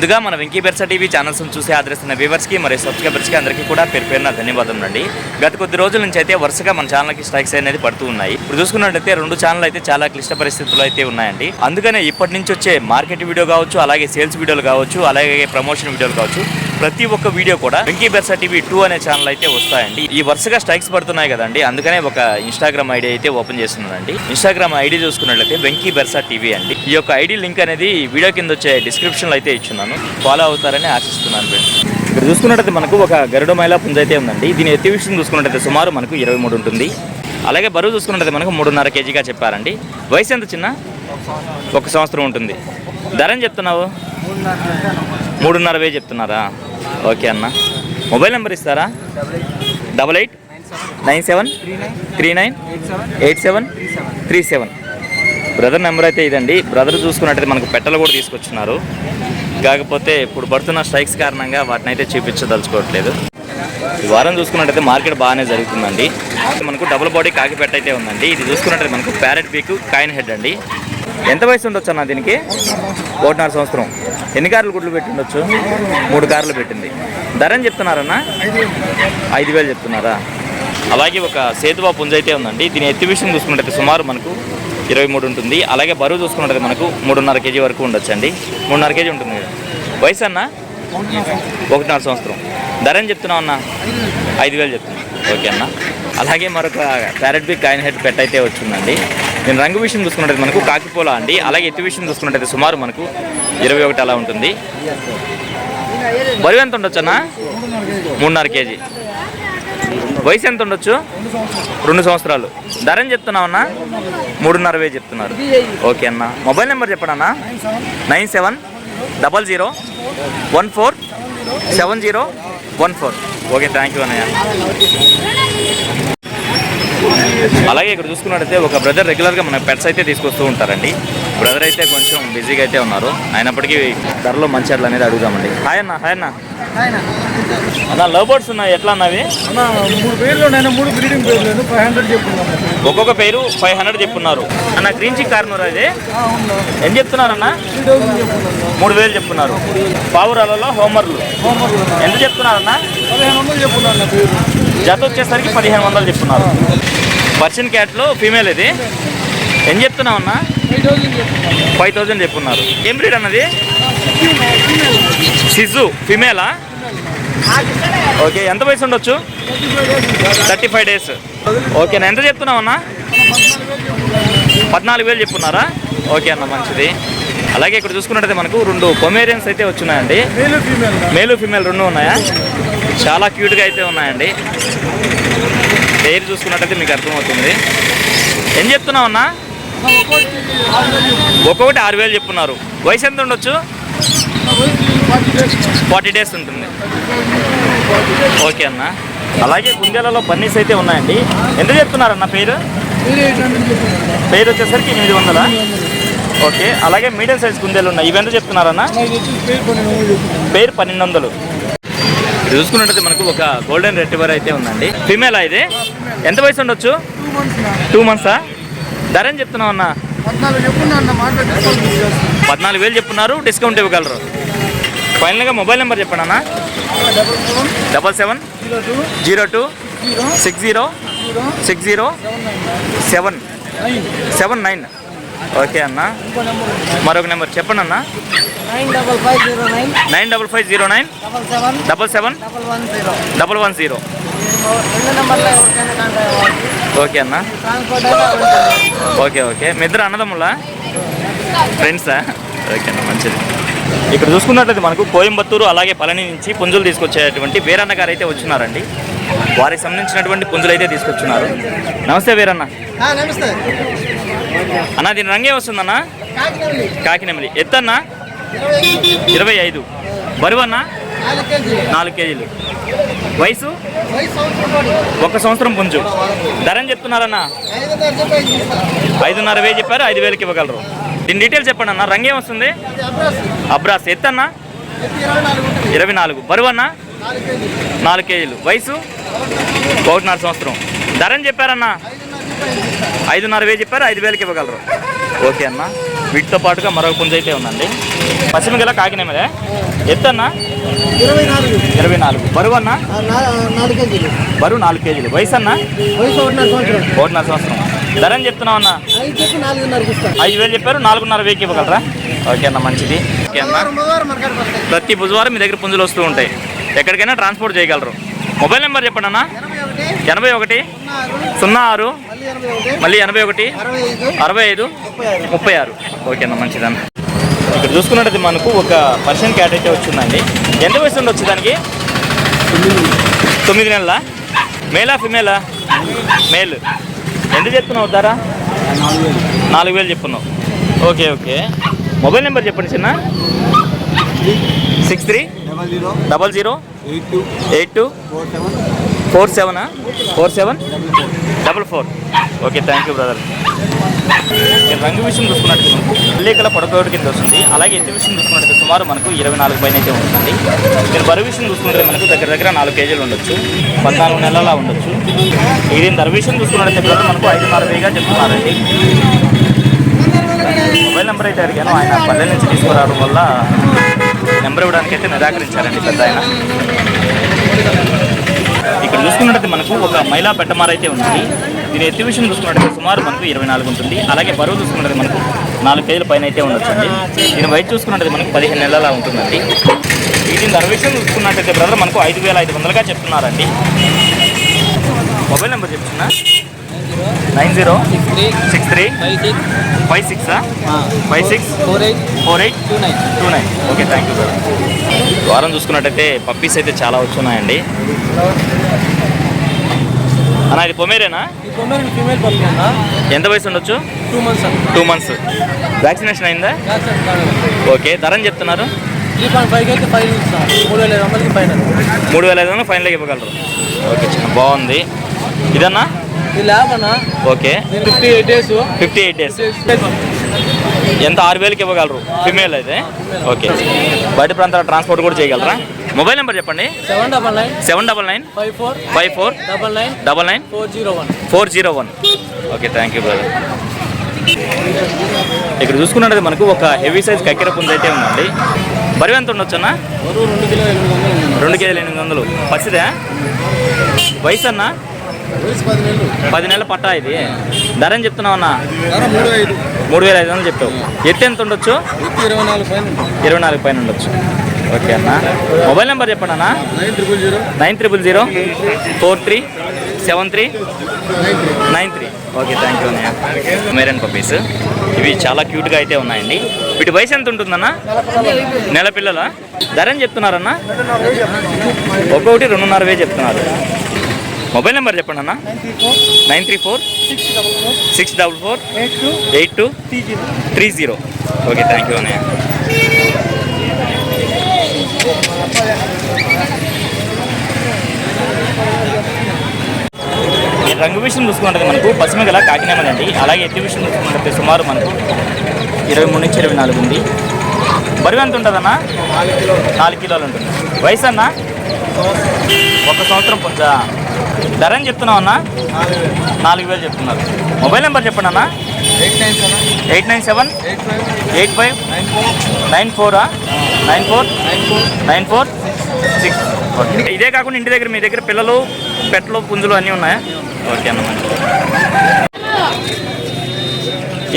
ముందుగా మన Venky బెర్సా TV channels చూసి ఆదరిస్తున్న వ్యూవర్స్కి మరియు సబ్స్క్రైబర్స్కి అందరికీ కూడా పేరున ధన్యవాదాలు అండి. గత కొద్ది రోజుల నుంచి అయితే వరుసగా మన ఛానల్కి స్ట్రైక్స్ అనేది పడుతూ ఉన్నాయి. ఇప్పుడు చూసుకున్నట్లయితే 2 ఛానల్ అయితే చాలా క్లిష్ట పరిస్థితుల్లో అయితే ఉన్నాయండి. అందుకనే ఇప్పటి నుంచి వచ్చే మార్కెట్ వీడియో కావచ్చు, అలాగే సేల్స్ వీడియోలు కావచ్చు, అలాగే ప్రమోషన్ వీడియోలు కావచ్చు, ప్రతి ఒక్క వీడియో కూడా వెంకీ బెర్సా టీవీ 2 అనే ఛానల్ అయితే వస్తాయండి. ఈ వరుసగా స్ట్రైక్స్ పడుతున్నాయి కదండి, అందుకనే ఒక ఇన్స్టాగ్రామ్ ఐడి అయితే ఓపెన్ చేస్తున్నానండి. ఇన్స్టాగ్రామ్ ఐడి చూసుకున్నట్లయితే వెంకీ బెర్సా టీవీ అండి. ఈ యొక్క ఐడి లింక్ అనేది వీడియో కింద వచ్చే డిస్క్రిప్షన్ లో అయితే ఇచ్చున్నాను, ఫాలో అవుతారని ఆశిస్తున్నాను ఫ్రెండ్స్. ఇక్కడ చూసుకున్నట్లయితే మనకు ఒక గరుడ మైలా పుంజ అయితే ఉందండి. దీని ఎత్తి విషయం చూసుకున్నట్లయితే సుమారు మనకు 23 ఉంటుంది. అలాగే బరువు చూసుకున్నట్లయితే మనకు 3.5 కేజీగా చెప్పారండి. వయసు ఎంత చిన్న? 1 సంవత్సరం ఉంటుంది. ధర అని చెప్తున్నావు? 3.5 చెప్తున్నారా? ఓకే అన్న. మొబైల్ నెంబర్ ఇస్తారా? 8897398737. బ్రదర్ నెంబర్ అయితే ఇదండి. బ్రదర్ చూసుకున్నట్టయితే మనకు పెట్టలు కూడా తీసుకొచ్చున్నారు. కాకపోతే ఇప్పుడు పడుతున్న స్ట్రైక్స్ కారణంగా వాటిని అయితే చూపించదలుచుకోవట్లేదు. ఈ వారం చూసుకున్నట్టయితే మార్కెట్ బాగానే జరుగుతుందండి. మనకు డబుల్ బాడీ కాకి పెట్ట అయితే ఉందండి. ఇది చూసుకున్నట్టయితే మనకు ప్యారెట్ పీక్ కాయిన్ హెడ్ అండి. ఎంత వయసు ఉండొచ్చు అన్న దీనికి? 1.5 సంవత్సరం. ఎన్ని కార్లు గుడ్లు పెట్టి ఉండొచ్చు? 3 కార్లు పెట్టింది. ధర అని చెప్తున్నారన్నా? 5,000 చెప్తున్నారా? అలాగే ఒక సేతువా పుంజ అయితే ఉందండి. దీని ఎత్తి విషయం చూసుకున్నట్టయితే సుమారు మనకు 23 ఉంటుంది. అలాగే బరువు చూసుకున్నట్టయితే మనకు 3.5 కేజీ వరకు ఉండొచ్చండి. 3.5 కేజీ ఉంటుంది కదా. వయసు అన్న? 1.5 సంవత్సరం. ధర అని చెప్తున్నావు అన్న? 5,000 చెప్తున్నా. ఓకే అన్న. అలాగే మరొక ప్యారెట్ బిగ్ కాయిన్ హెడ్ పెట్ట అయితే వచ్చిందండి. నేను రంగు విషయం చూసుకున్నట్టయితే మనకు కాకిపోలా అండి. అలాగే ఎత్తి విషయం చూసుకున్నట్టయితే సుమారు మనకు 21 అలా ఉంటుంది. బరువు ఎంత ఉండొచ్చు అన్న? 3.5 కేజీ. వయసు ఎంత ఉండొచ్చు? 2 సంవత్సరాలు. ధర అని చెప్తున్నావు అన్న? 3.5 చెప్తున్నారు. ఓకే అన్న. మొబైల్ నెంబర్ చెప్పండి అన్న. 9700147014. ఓకే, థ్యాంక్ యూ అన్నయ్య. అలాగే ఇక్కడ చూసుకున్నట్టయితే ఒక బ్రదర్ రెగ్యులర్గా మన పెట్స్ అయితే తీసుకొస్తూ ఉంటారండి. బ్రదర్ అయితే కొంచెం బిజీగా అయితే ఉన్నారు. అయినప్పటికీ ధరలో మంచి అట్లా అనేది అడుగుదామండి. హాయ్ అన్న. హాయ్ అన్న. అన్న లవ్ బర్డ్స్ ఉన్నాయి, ఎట్లా అన్నవి? 3 పేర్లు 3 బ్రీడింగ్ పేర్లు 500 చెప్పుకున్నాను. ఒక్కొక్క పేరు 500 చెప్పున్నారు అన్న. గ్రీన్ చిక్ కార్నర్ అది ఏం చెప్తున్నారన్న? 3,000 చెప్తున్నారు. పావురాలలో హోమర్లు ఎంత చెప్తున్నారన్న? 1500 చెప్పుకున్నాను. జత వచ్చేసరికి 1500 చెప్తున్నారు. పర్షియన్ క్యాట్లో ఫీమేల్ ఇది ఏం చెప్తున్నావు అన్న? 5,000 చెప్పున్నారు. ఏం బ్రీడ్ అన్నది? సిజు ఫిమేలా? ఓకే, ఎంత వయసు ఉండొచ్చు? 35 డేస్. ఓకేనా. ఎంత చెప్తున్నావు అన్న? 14,000 చెప్పున్నారా? ఓకే అన్న, మంచిది. అలాగే ఇక్కడ చూసుకున్నట్టయితే మనకు 2 పొమేరియన్స్ అయితే వచ్చినాయండి. మేలు ఫీమేల్ 2 ఉన్నాయా? చాలా క్యూట్గా అయితే ఉన్నాయండి. పేరు చూసుకున్నట్టయితే మీకు అర్థమవుతుంది. ఏం చెప్తున్నావు అన్న? ఒక్కొక్కటి 6,000 చెప్పున్నారు. వయసు ఎంత ఉండొచ్చు? 40 డేస్ ఉంటుంది. ఓకే అన్న. అలాగే కుందేలలో బన్నీస్ అయితే ఉన్నాయండి. ఎంత చెప్తున్నారన్న పేరు? పేరు వచ్చేసరికి 800. ఓకే. అలాగే మీడియం సైజ్ కుందేలు ఉన్నాయి. ఇవి ఎంత చెప్తున్నారన్న? పేరు 1200. చూసుకున్నట్టయితే మనకు ఒక గోల్డెన్ రెట్రీవర్ అయితే ఉందండి. ఫిమేలా ఇది? ఎంత వయసు ఉండొచ్చు? 2 మంత్సా? ధర అని చెప్తున్నావు అన్న? 14,000 చెప్తున్నారు. డిస్కౌంట్ ఇవ్వగలరు. ఫైనల్గా మొబైల్ నెంబర్ చెప్పండి అన్న. 7702606079. ఓకే అన్న. మరొక నెంబర్ చెప్పండి అన్న. 9509777110. ఓకే అన్న. ఓకే. మీ ఇద్దరు అన్నదమ్ములా? ఫ్రెండ్సా? ఓకే అన్న, మంచిది. ఇక్కడ చూసుకున్నట్లయితే మనకు కోయంబత్తూరు అలాగే పళని నుంచి పుంజులు తీసుకొచ్చేటువంటి వీరన్న గారు అయితే వచ్చినారండి. వారికి సంబంధించినటువంటి పుంజులు అయితే తీసుకొచ్చున్నారు. నమస్తే వీరన్న. అన్న దీని రంగే వస్తుందన్న? కాకినెమిలి. ఎత్తన్నా? 25. బరువు అన్న? 4 కేజీలు. వయసు? 1 సంవత్సరం పుంజు. ధర అని చెప్తున్నారన్న? 5,500 చెప్పారు. 5,000కి ఇవ్వగలరు. దీని డీటెయిల్స్ చెప్పండి అన్న. రంగేం వస్తుంది? అబ్రాస్. ఎత్తన్నా? 24. బరువు అన్న? 4 కేజీలు. వయసు? 1.5 సంవత్సరం. ధర అని చెప్పారన్న? 5,500 చెప్పారు. 5,000కి ఇవ్వగలరు. ఓకే అన్న. వీటితో పాటుగా మరొక పుంజ అయితే ఉందండి. పశ్చిమ గల కాకినేమలే ఎత్తన్నా 24. 24. బరువు అన్న 4 కేజీలు. బరువు 4 కేజీలు. వయసు అన్న వయసు 1.5 సంవత్సరం. ధర అని చెప్తున్నావు అన్న 5,000 చెప్పారు. 4,500 ఇవ్వగలరా? ఓకే అన్న, మంచిది. ఓకే అన్న, ప్రతి బుధవారం మీ దగ్గర పుంజులు వస్తూ ఉంటాయి. ఎక్కడికైనా ట్రాన్స్పోర్ట్ చేయగలరు. మొబైల్ నెంబర్ చెప్పండి అన్న. 81 06 మళ్ళీ 81 65 36. ఓకే అన్న, మంచిదన్న. ఇక్కడ చూసుకున్నట్టు మనకు ఒక పర్షియన్ క్యాట్ అయితే వచ్చిందండి. ఎంత వయసు ఉండొచ్చు దానికి? 9 నెలల. మేలా ఫిమేలా? మేల్. ఎంత చెప్తున్నావు ధర? 4,000 చెప్తున్నావు. Okay okay. మొబైల్ నెంబర్ చెప్పండి చిన్న. 63 00 82 47 44. Okay, thank you brother. రంగు విషయం చూసుకున్నట్టు పల్లీకల పొడకోటి కింద వస్తుంది. అలాగే ఎత్తు విషయం చూసుకున్నట్టు సుమారు మనకు 24 పైన అయితే ఉంటుందండి. మీరు బరువు విషయం చూసుకుంటే మనకు దగ్గర 4 కేజీలు ఉండొచ్చు, 14 నెలలా ఉండొచ్చు. ఇది ధర విషయం చూసుకున్నట్టు మనకు 5,500గా చెప్తున్నారండి. మొబైల్ నెంబర్ అయితే అడిగాను, ఆయన పల్లె నుంచి తీసుకురావడం వల్ల నెంబర్ ఇవ్వడానికి అయితే నిరాకరించారండి పెద్ద ఆయన. ఇక్కడ చూసుకున్నట్టు మనకు ఒక మహిళా పెట్టమార అయితే ఉంది. దీని ఎత్తు విషయం చూసుకున్నట్టు సుమారు మనకు 24 ఉంటుంది. అలాగే బరువు చూసుకున్నట్టు మనకు 4 కేజీల పైన అయితే ఉండొచ్చండి. దీని వయసు చూసుకున్నట్టు మనకు 15 నెలలా ఉంటుందండి. దీని ధర విషయం చూసుకున్నట్టయితే బ్రదర్ మనకు 5,500గా చెప్తున్నారండి. మొబైల్ నెంబర్ చెప్తున్నా 90 63 56 48 29. Okay, thank you brother. వారం చూసుకున్నట్టయితే పప్పీస్ అయితే చాలా వచ్చున్నాయండి. అన్న ఇది పొమేరేనా? ఫీమేల్ పప్పీ అన్న. ఎంత వయసు ఉండొచ్చు? 2 మంత్స్. వ్యాక్సినేషన్ అయిందా? ఓకే, ధర అని చెప్తున్నారు 3.5 అయితే 3,500 ఫైనల్. 3,500 ఫైనల్గా ఇవ్వగలరు. ఓకే, చిన్న బాగుంది. ఇదన్నా ఇది ల్యాబ్ అన్న. Okay, 58 days. ఎంత? 6,000కి ఇవ్వగలరు ఫిమేల్ అయితే. ఓకే, బయట ప్రాంతాల ట్రాన్స్పోర్ట్ కూడా చేయగలరా? మొబైల్ నెంబర్ చెప్పండి. 799 54 99 401. Okay, thank you brother. ఇక్కడ చూసుకున్నట్టు మనకు ఒక హెవీ సైజ్ కక్కెర పుంజు అయితే ఉందండి. బరువు ఎంత ఉండొచ్చు అన్న? 2,800. పసిదే? వయసు అన్న? 10 నెలల పట్టా. ఇది ధర అని చెప్తున్నావు అన్న? 3,500 చెప్తావు. ఎత్తు ఎంత ఉండొచ్చు? 24 పైన ఉండొచ్చు. ఓకే అన్న, మొబైల్ నెంబర్ చెప్పండి అన్న. 9000 43 73 93. ఓకే, థ్యాంక్ యూ అన్నయ్య. మేరన్ పప్పీస్ ఇవి చాలా క్యూట్గా అయితే ఉన్నాయండి. వీటి వయసు ఎంత ఉంటుందన్న? నెల పిల్లల. ధర అని చెప్తున్నారన్న? ఒక్కొక్కటి 2,500 చెప్తున్నారు. మొబైల్ నెంబర్ చెప్పండి అన్న. 934 644 8230. ఓకే, థ్యాంక్ యూ అన్నయ్య. రంగు విషయం చూసుకున్నట్టు మనకు పశ్చిమ గల కాకినేమలండి. అలాగే ఎత్తు విషయం చూసుకున్నట్టు సుమారు మనకు 23 నుంచి 24 ఉంది. బరువు ఎంత ఉంటుందన్న? 4 కిలోలు ఉంటుంది. వయసు అన్న? 1 సంవత్సరం పుంజా. ధర అని చెప్తున్నావు అన్న? 4,000 చెప్తున్నారు. మొబైల్ నెంబర్ చెప్పండి అన్న. 897 85 94 6. ఇదే కాకుండా ఇంటి దగ్గర మీ దగ్గర పిల్లలు పెట్లు పుంజులు అన్నీ ఉన్నాయా? ఓకే అన్న, మంచి.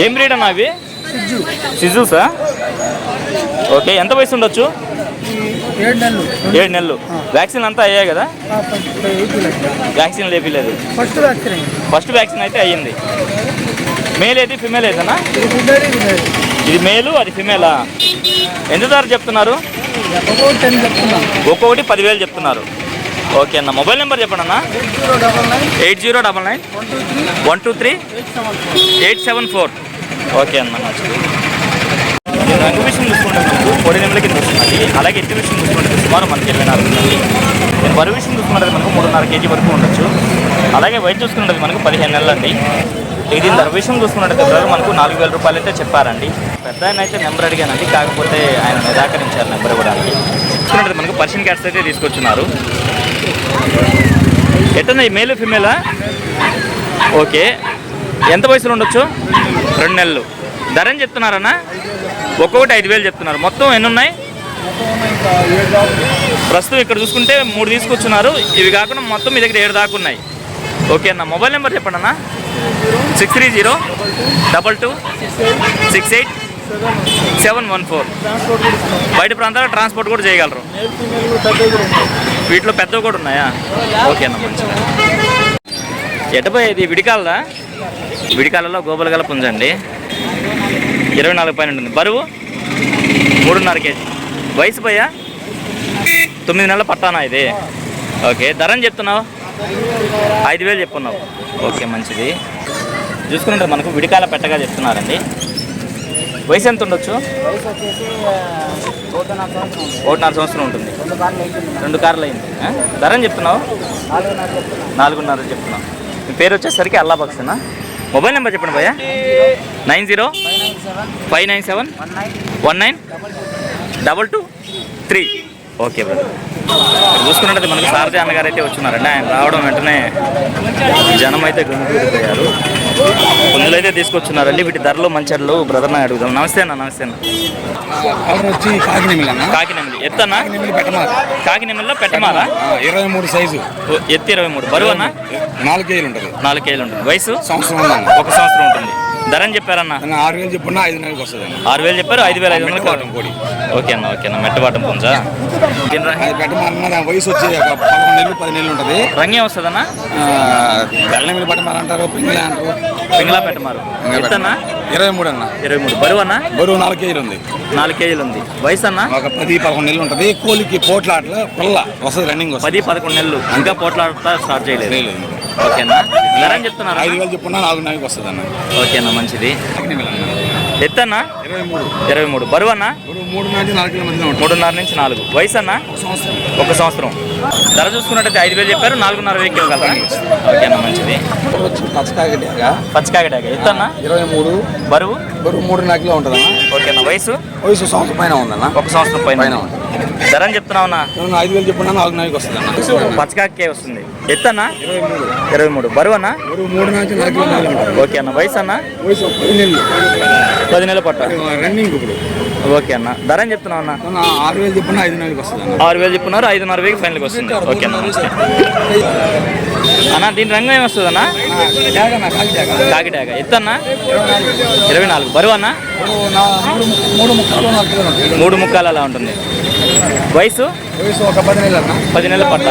ఏం బ్రీడ్ అన్న అవి? సిజూసా? ఓకే, ఎంత వయసు ఉండొచ్చు? 7 నెలలు. వ్యాక్సిన్ అంతా అయ్యాయి కదా? వ్యాక్సిన్ లేపిలేదు. ఫస్ట్ వ్యాక్సిన్ అయితే అయ్యింది. మేల్ ఏది ఫిమేల్ ఏదన్నా? ఇది మేలు, అది ఫిమేలా? ఎంత ధర చెప్తున్నారు? ఒక్కొక్కటి 10,000 చెప్తున్నారు. ఓకే అన్న, మొబైల్ నెంబర్ చెప్పండి అన్న. 8099 123 874. ఓకే అన్న, రంగు విషయం చూసుకుంటే మనకు 3 నెలల కింద వస్తుంది. అలాగే ఎత్తు విషయం చూసుకుంటే సుమారు మనకి 24 ఉంటుంది. నేను బరువు విషయం చూసుకుంటే మనకు 3.5 కేజీ వరకు ఉండొచ్చు. అలాగే వయసు చూసుకున్నది మనకు 15 నెలలు అండి. ఇది ధర విషయం చూసుకున్నట్టు మనకు 4,000 రూపాయలు అయితే చెప్పారండి. పెద్ద ఆయన అయితే నెంబర్ అడిగానండి, కాకపోతే ఆయన నిరాకరించారు నెంబర్ ఇవ్వడానికి. చూసుకున్నట్టు మనకు పర్షియన్ క్యాట్స్ అయితే తీసుకొచ్చున్నారు. ఎట్లా ఈ మేలు ఫిమేలా? ఓకే, ఎంత వయసులో ఉండొచ్చు? 2 నెలలు. ధర అని చెప్తున్నారన్నా? ఒక్కొక్కటి 5,000 చెప్తున్నారు. మొత్తం ఎన్ని ఉన్నాయి? మొత్తం ఉన్నాయి ఇంకా 7 దాకా. ప్రస్తుతం ఇక్కడ చూసుకుంటే 3 తీసుకొచ్చున్నారు. ఇవి కాకుండా మొత్తం మీ దగ్గర 7 దాకా ఉన్నాయి. ఓకే అన్న, మొబైల్ నెంబర్ చెప్పండి అన్న. 630-2268-714. ట్రాన్స్పోర్ట్ కూడా ఇస్తున్నాం. బయట ప్రాంతాల్లో ట్రాన్స్పోర్ట్ కూడా చేయగలరు. మేల్ ఫీమేల్ కూడా పెద్దవి కూడా ఉంటాయి. వీటిలో పెద్దవి కూడా ఉన్నాయా? ఓకే అన్న, మంచిగా. ఎటపోయేది విడికాలదా? విడికాలలో గోబల గల పుంజండి. 24 పైన ఉంటుంది. బరువు 3.5 kg. వయసు పోయా 9 నెలల పట్టానా ఇది? ఓకే, ధరని చెప్తున్నావు? 5,000 చెప్పున్నావు. ఓకే, మంచిది. చూసుకుంటే మనకు విడికాల పెట్టగా చెప్తున్నారండి. వయసు ఎంత ఉండొచ్చు? వయసు వచ్చేసి 1.5 సంవత్సరం ఉంటుంది. 2 కార్లు అయింది. ధరని చెప్తున్నావు? 4.5 చెప్తున్నావు. మీ పేరు వచ్చేసరికి అల్లా బక్సేనా? మొబైల్ నెంబర్ చెప్పండి భయ్యా. 90-597-19-22-3. Okay brother. చూసుకున్నట్టు మనకు సారథి అన్నగారు అయితే వచ్చున్నారండి. ఆయన రావడం వెంటనే జనం అయితే గుమిగూడిపోయారు. పుంజులు అయితే తీసుకొచ్చున్నారండి. వీటి ధరలు మంచర్లు బ్రదర్ని అడుగుదాం. నమస్తే అన్న. నమస్తే అన్న. ఆర్డర్ వచ్చి కాకినెమిలి ఎత్తన్నా? కాకినెమిలిలో పెట్టమారా? 23 సైజు. ఎత్తు 23. బరువు అన్న? 4 కేజీలు ఉంటుంది. 4 kg ఉంటుంది. వయసు సంవత్సరం 1 సంవత్సరం ఉంటుంది. ధరని చెప్పారన్న? 6,000 చెప్పున్నా 5,000 వస్తుంది. 6,000 చెప్పారు. 5,500 కోడి. ఓకే అన్న. ఓకే అన్న. మెట్టబాటం పుంజా. అది పెట్టమన్న వయసు వచ్చి 11 నెలలు 10 నెలలు ఉంటుంది. రంగే వస్తుందన్నా? బెల్లమిల్లి పట్టమారు అంటారు, పింగిలా అంటారు. పింగళా పెట్టమారు. ఎత్తన్నా? 23 అన్న. 23. బరువు అన్న? బరువు 4 కేజీలు ఉంది. 4 kg ఉంది. వయసు అన్న? ఒక 10-11 నెలలు ఉంటుంది. కోలికి పోట్లాటలో పిల్ల వస్తుంది, రన్నింగ్ వస్తుంది. 10-11 నెలలు. ఇంకా పోట్లాడతా స్టార్ట్ చేయలేదు. ఓకే అన్న. ధరని చెప్తున్నారు? 5,000 చెప్పున్నా 4,000 వస్తుంది అన్న. ఓకే అన్న, మంచిది. ఎత్తన్నా? 23. బరువు అన్న? 3-4 కిలో మధ్య ఉంటుంది. 3.5 నుంచి 4. వయసు అన్న? 1 సంవత్సరం. ధర చూసుకున్నట్టయితే 5,000 చెప్పారు. 4,500 ఇవ్వగలరా? ఓకే అన్న, మంచిది. పచ్చికాగడాగా. ఎత్తన్నా? 23. బరువు? బరువు 3-4 కిలో ఉంటుంది అన్న. ఓకే అన్న. వయసు? వయసు సంవత్సరం పైన ఉందన్న. 1 సంవత్సరం పైన ఉంది. ధరని చెప్తున్నావు అన్న? 5,000 చెప్పున్నా 4,000 వస్తుంది అన్న. పచ్చకాకే వస్తుంది. ఎత్తన్నా? 23. బరువు అన్న? బరువు 3-4 కిలో ఉంటుంది. ఓకే అన్న. వయసు అన్న? వయసు 10 నెలలు. 10 నెలల పట్ట. రన్నింగ్ ఇప్పుడు. ఓకే అన్న. ధరని చెప్తున్నావు అన్న? 6,000 చెప్పున్నా 5,000 వస్తుంది అన్న. 6,000 చెప్పున్నారు. 5,500 ఫైనల్కి వస్తుంది. ఓకే అన్న, మంచిది. అన్న దీని రంగు ఏమొస్తుంది అన్న? కాకిటాక. ఎత్తన్నా? 24. బరువు అన్న? 3 ముక్కాలు అలా ఉంటుంది. వయసు? వయసు ఒక 10 నెలలు అన్న. 10 నెలల పట్ట.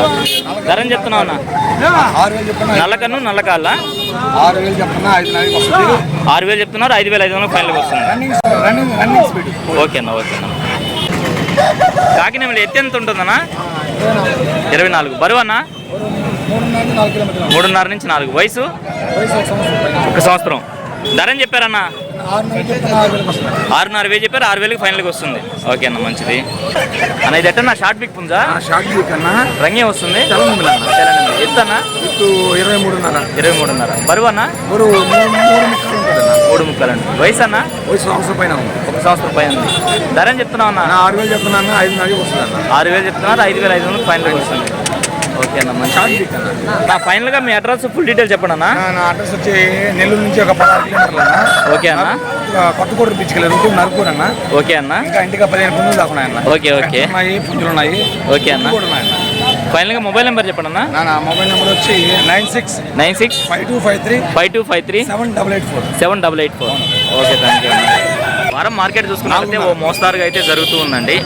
ధరని చెప్తున్నావు అన్న? 6,000 చెప్పున్నా నల్లకన్ను నల్లకాళ్ళ? 6,000 చెప్పున్నా 5,000 వస్తుంది. 6,000 చెప్తున్నారు. 5,500 ఫైనల్కి వస్తుంది. Running speed. ఓకే అన్న. ఓకే అన్న. కాకినేమిలి ఎత్తు ఎంత ఉంటుందన్నా? 24. బరువు అన్న? 3-4 కిలోమీటర్లు. 3.5 నుంచి 4. వయసు? వయసు 1 సంవత్సరం. ధరని చెప్పారన్న? 6,000 చెప్పున్నా 6,000 వస్తుంది. 6,500 చెప్పారు. 6,000 ఫైనల్కి వస్తుంది. ఓకే అన్న, మంచిది. అన్న ఇది ఎట్టన్నా? షార్ట్ పిక్ పుంజా? షార్ట్ వీక్ అన్న. రంగే వస్తుంది. తెలంగాణ అన్న. ఎత్తు అన్న? ఇటు 23.5. 23.5. బరువు అన్న? బరువు 3 ముక్కలు ఉంటుంది అన్న. 3 ముక్కలు అండి. వయసు అన్న? వయసు సంవత్సరం పైన ఉంది. 1 సంవత్సరం పైన ఉంది. ధరని చెప్తున్నావు అన్న? 6,000 చెప్తున్నాను 5,000 వస్తుంది అన్న. 6,000 చెప్తున్నారు. 5,500 ఫైనల్కి వస్తుంది. ఓకే అన్న, మంచి. షార్ట్ వీక్ అన్న. నా ఫైనల్గా మీ అడ్రస్ ఫుల్ డీటెయిల్ చెప్పండి అన్న. నా అడ్రస్ వచ్చి నెల్లూరు నుంచి ఒక 16 కిలోమీటర్లు అన్న. ఓకే అన్న. కొత్తకోట బీచ్కి వెళ్ళారు. నరుకూరు అన్న. ఓకే అన్న. ఇంకా ఇంటికి 15 పుంజులు దాకా ఉన్నాయన్న. Okay okay. ఉన్నాయి, పుంజులు ఉన్నాయి. ఓకే అన్న. కూడా ఉన్నాయన్న. ఫైనల్గా మొబైల్ నెంబర్ చెప్పండి అన్న. నా మొబైల్ నెంబర్ వచ్చి 96 5253 5253 7884. 7884. ఓకే, థ్యాంక్ యూ అన్న. వారం మార్కెట్ చూసుకున్నట్లయితే ఓ మోస్తారుగా అయితే జరుగుతూ ఉందండి.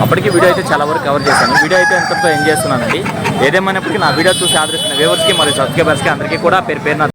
అప్పటికి వీడియో అయితే చాలా వరకు కవర్ చేశాను. వీడియో అయితే ఎంతో ఎంజాయ్ చేస్తున్నానండి. ఏదేమైనప్పటికీ నా వీడియో చూసి ఆదరిస్తున్న వ్యూవర్స్కి మరియు సబ్స్క్రైబర్స్కి అందరికీ కూడా పేరు పేరున